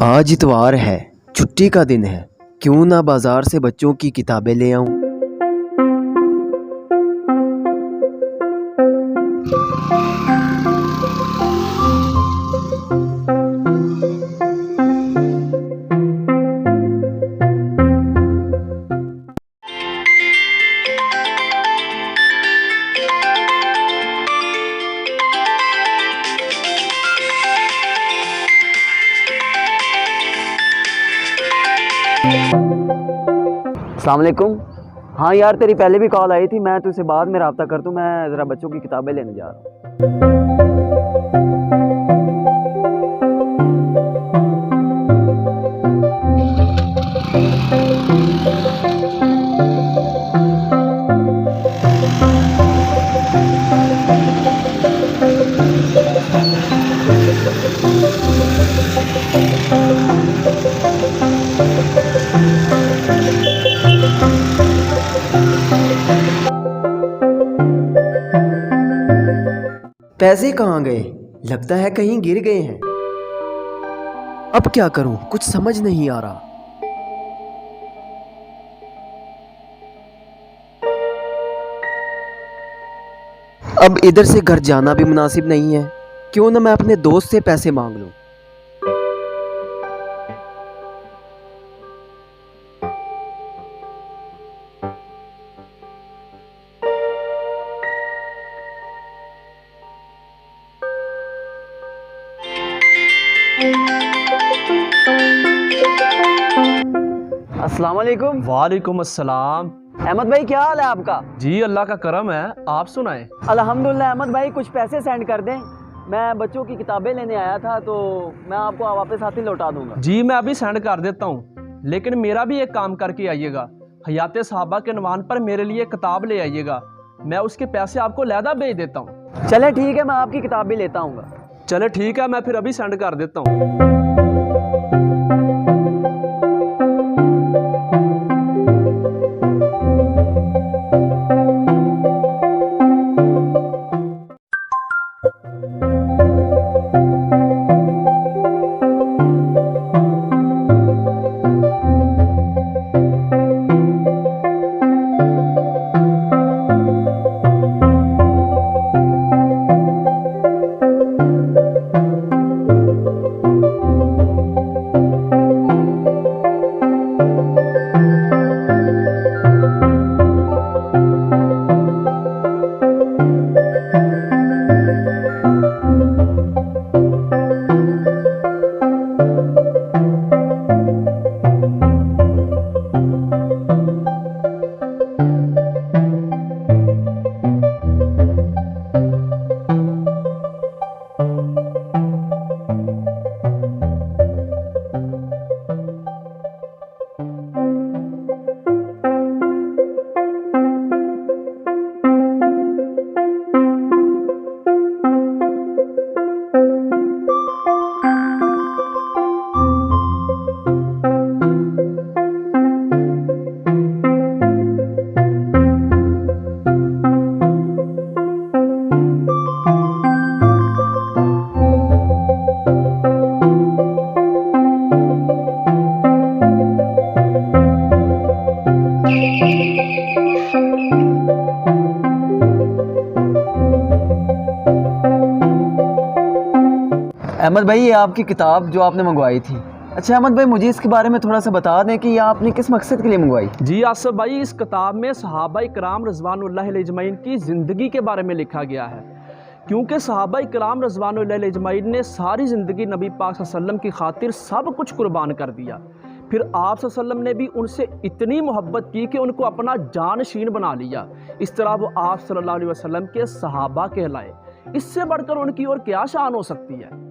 आज इतवार है, छुट्टी का दिन है। क्यों ना बाजार से बच्चों की किताबें ले आऊं। अस्सलाम वालेकुम। हाँ यार, तेरी पहले भी कॉल आई थी, मैं तुझसे बाद में रब्ता कर दूँ। मैं ज़रा बच्चों की किताबें लेने जा रहा हूँ। पैसे कहाँ गए? लगता है कहीं गिर गए हैं। अब क्या करूं, कुछ समझ नहीं आ रहा। अब इधर से घर जाना भी मुनासिब नहीं है। क्यों ना मैं अपने दोस्त से पैसे मांग लूं। अस्सलाम वालेकुम। वालेकुम अस्सलाम। अहमद भाई, क्या हाल है आपका? जी अल्लाह का करम है, आप सुनाएं। अल्हम्दुलिल्लाह। अहमद भाई, कुछ पैसे सेंड कर दें। मैं बच्चों की किताबें लेने आया था, तो मैं आपको वापस हाथ ही लौटा दूंगा। जी मैं अभी सेंड कर देता हूँ, लेकिन मेरा भी एक काम करके आइएगा। हयाते सहाबा के नवान पर मेरे लिए किताब ले आइएगा, मैं उसके पैसे आपको लैदा भेज देता हूँ। चले ठीक है, मैं आपकी किताब भी लेता हूँ। चले ठीक है, मैं फिर अभी सेंड कर देता हूँ। अहमद भाई, ये आपकी किताब जो आपने मंगवाई थी। अच्छा अहमद भाई, मुझे इसके बारे में थोड़ा सा बता दें कि ये आपने किस मकसद के लिए मंगवाई। जी आसफ भाई, इस किताब में सहाबाए किराम रज़वानुल्लाहि अलैहि अजमईन की ज़िंदगी के बारे में लिखा गया है, क्योंकि सहाबाए किराम रज़वानुल्लाहि अलैहि अजमईन ने सारी ज़िंदगी नबी पाक सल्लल्लाहु अलैहि वसल्लम की खातिर सब कुछ कुर्बान कर दिया। फिर आप सल्लल्लाहु अलैहि वसल्लम ने भी उनसे इतनी मोहब्बत की कि उनको अपना जानशीन बना लिया। इस तरह वो आप सल्लल्लाहु अलैहि वसल्लम के सहाबा कहलाए। इससे बढ़कर उनकी और क्या शान हो सकती है।